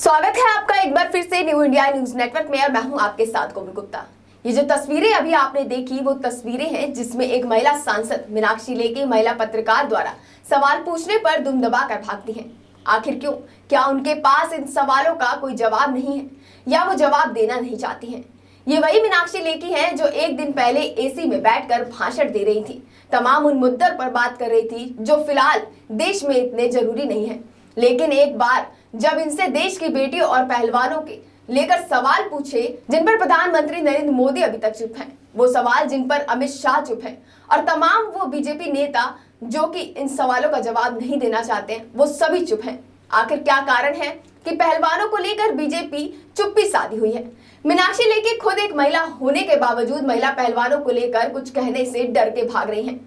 स्वागत है आपका एक बार फिर से न्यू इंडिया न्यूज नेटवर्क में और मैं हूं आपके साथ कोमल गुप्ता। ये जो तस्वीरें अभी आपने देखी वो तस्वीरें हैं जिसमें एक महिला सांसद मीनाक्षी लेखी महिला पत्रकार द्वारा सवाल पूछने पर दुम दबाकर भागती हैं। आखिर क्यों? क्या उनके पास इन सवालों का कोई जवाब नहीं है या वो जवाब देना नहीं चाहती हैं? ये वही मीनाक्षी लेखी हैं जो एक दिन पहले एसी में बैठकर भाषण दे रही थी, तमाम उन मुद्दों पर बात कर रही थी जो फिलहाल देश में इतने जरूरी नहीं है। लेकिन एक बार जब इनसे देश की बेटियों और पहलवानों के लेकर सवाल पूछे जिन पर प्रधानमंत्री नरेंद्र मोदी अभी तक चुप हैं, वो सवाल जिन पर अमित शाह चुप हैं और तमाम वो बीजेपी नेता जो कि इन सवालों का जवाब नहीं देना चाहते हैं, वो सभी चुप हैं। आखिर क्या कारण है कि पहलवानों को लेकर बीजेपी चुप्पी साधी हुई है? मीनाक्षी लेखी खुद एक महिला होने के बावजूद महिला पहलवानों को लेकर कुछ कहने से डर के भाग रही हैं।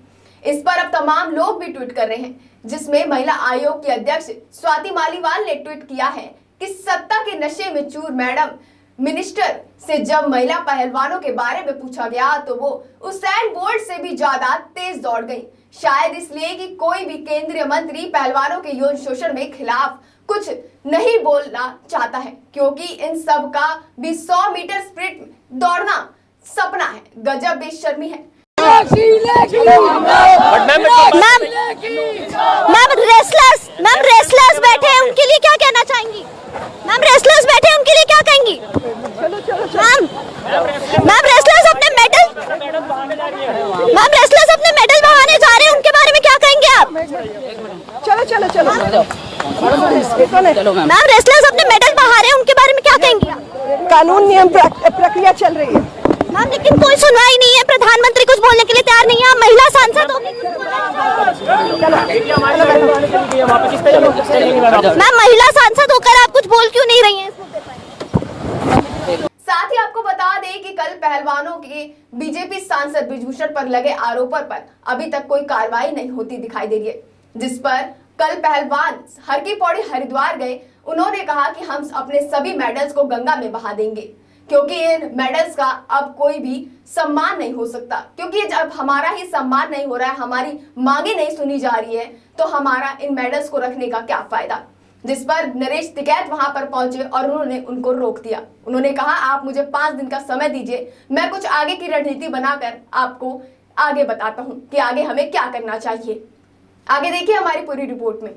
इस पर अब तमाम लोग भी ट्वीट कर रहे हैं, जिसमें महिला आयोग की अध्यक्ष स्वाति मालीवाल ने ट्वीट किया है कि सत्ता के नशे में चूर मैडम मिनिस्टर से जब महिला पहलवानों के बारे में पूछा गया तो वो उसेन बोल्ट से भी ज्यादा तेज दौड़ गई। शायद इसलिए कि कोई भी केंद्रीय मंत्री पहलवानों के यौन शोषण में खिलाफ कुछ नहीं बोलना चाहता है, क्योंकि इन सब का भी 100 मीटर स्प्रिंट दौड़ना सपना है। गजब बेशर्मी है। मैम रेसलर्स बैठे हैं, उनके लिए क्या कहना चाहेंगी? मैम रेसलर्स बैठे हैं, उनके लिए क्या कहेंगी? मैम रेसलर्स अपने मेडल बहाने जा रहे हैं, उनके बारे में क्या कहेंगे आप? चलो मैम रेसलर्स अपने मेडल बहा रहे हैं, उनके बारे में क्या कहेंगी? कानून नियम प्रक्रिया चल रही है मैम, लेकिन कोई सुनवाई नहीं है, प्रधानमंत्री कुछ बोलने के लिए तैयार नहीं है। आप महिला सांसद हो, मैम महिला सांसद होकर आप कुछ बोल क्यों नहीं रही हैं? साथ ही आपको बता दें कि कल पहलवानों के बीजेपी सांसद बृजभूषण पर लगे आरोपों पर अभी तक कोई कार्रवाई नहीं होती दिखाई दे रही है, जिस पर कल पहलवान हर की पौड़ी हरिद्वार गए। उन्होंने कहा कि हम अपने सभी मेडल्स को गंगा में बहा देंगे, क्योंकि इन मेडल्स का अब कोई भी सम्मान नहीं हो सकता, क्योंकि जब हमारा ही सम्मान नहीं हो रहा है, हमारी मांगे नहीं सुनी जा रही है, तो हमारा इन मेडल्स को रखने का क्या फायदा? जिस पर नरेश टिकैत वहां पर पहुंचे और उन्होंने उनको रोक दिया। उन्होंने कहा आप मुझे 5 दिन का समय दीजिए, मैं कुछ आगे की रणनीति बनाकर आपको आगे बताता हूं कि आगे हमें क्या करना चाहिए। आगे देखिए हमारी पूरी रिपोर्ट में।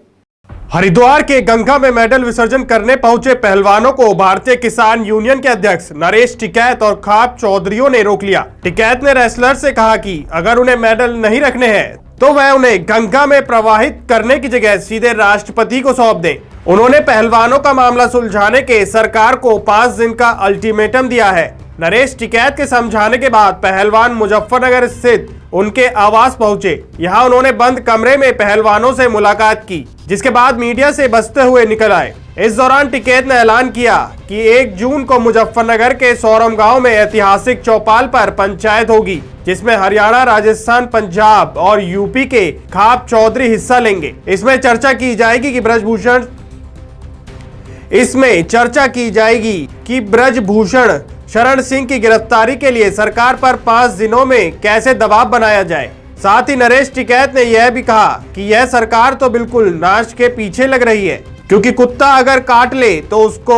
हरिद्वार के गंगा में मेडल विसर्जन करने पहुंचे पहलवानों को भारतीय किसान यूनियन के अध्यक्ष नरेश टिकैत और खाप चौधरियों ने रोक लिया। टिकैत ने रेसलर से कहा कि अगर उन्हें मेडल नहीं रखने हैं तो वह उन्हें गंगा में प्रवाहित करने की जगह सीधे राष्ट्रपति को सौंप दें। उन्होंने पहलवानों का मामला सुलझाने के सरकार को 5 दिन का अल्टीमेटम दिया है। नरेश टिकैत के समझाने के बाद पहलवान मुजफ्फरनगर स्थित उनके आवास पहुंचे। यहां उन्होंने बंद कमरे में पहलवानों से मुलाकात की, जिसके बाद मीडिया से बचते हुए निकल आए। इस दौरान टिकैत ने ऐलान किया कि 1 जून को मुजफ्फरनगर के सौरम गांव में ऐतिहासिक चौपाल पर पंचायत होगी, जिसमें हरियाणा, राजस्थान, पंजाब और यूपी के खाप चौधरी हिस्सा लेंगे। इसमें चर्चा की जाएगी कि ब्रजभूषण शरण सिंह की गिरफ्तारी के लिए सरकार पर 5 दिनों में कैसे दबाव बनाया जाए। साथ ही नरेश टिकैत ने यह भी कहा कि यह सरकार तो बिल्कुल नाश के पीछे लग रही है, क्योंकि कुत्ता अगर काट ले तो उसको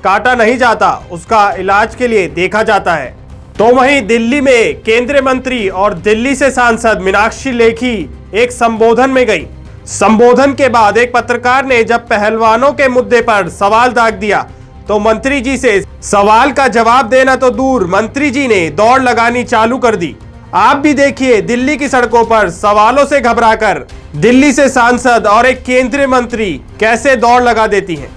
काटा नहीं जाता, उसका इलाज के लिए देखा जाता है। तो वहीं दिल्ली में केंद्रीय मंत्री और दिल्ली से सांसद मीनाक्षी लेखी एक संबोधन में गई। संबोधन के बाद एक पत्रकार ने जब पहलवानों के मुद्दे पर सवाल दाग दिया तो मंत्री जी से सवाल का जवाब देना तो दूर, मंत्री जी ने दौड़ लगानी चालू कर दी। आप भी देखिए दिल्ली की सड़कों पर सवालों से घबराकर दिल्ली से सांसद और एक केंद्रीय मंत्री कैसे दौड़ लगा देती हैं।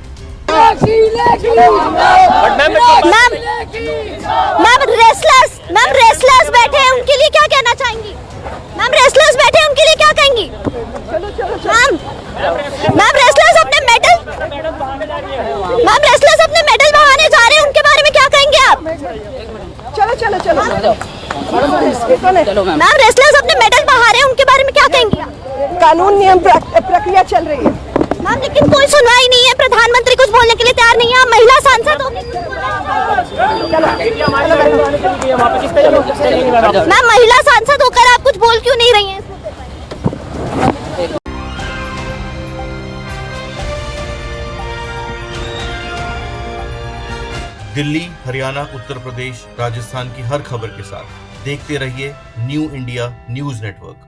मैम रेसलर्स बैठे हैं, उनके लिए क्या कहना चाहेंगी? मैम रेसलर्स बैठे हैं, उनके लिए क्या कहेंगी? मैम रेसलर्स अपने मेडल बहाने जा रहे हैं, उनके बारे में क्या कहेंगे आप? मैम रेसलर्स अपने मेडल बहा रहे हैं, उनके बारे में क्या कहेंगी? कानून नियम प्रक्रिया चल रही है मैम, लेकिन कोई सुनवाई नहीं है, प्रधानमंत्री कुछ बोलने के लिए तैयार नहीं है। आप महिला सांसद हो, मैम महिला सांसद होकर आप कुछ बोल क्यों नहीं रही हैं? दिल्ली, हरियाणा, उत्तर प्रदेश, राजस्थान की हर खबर के साथ देखते रहिए न्यू इंडिया न्यूज नेटवर्क।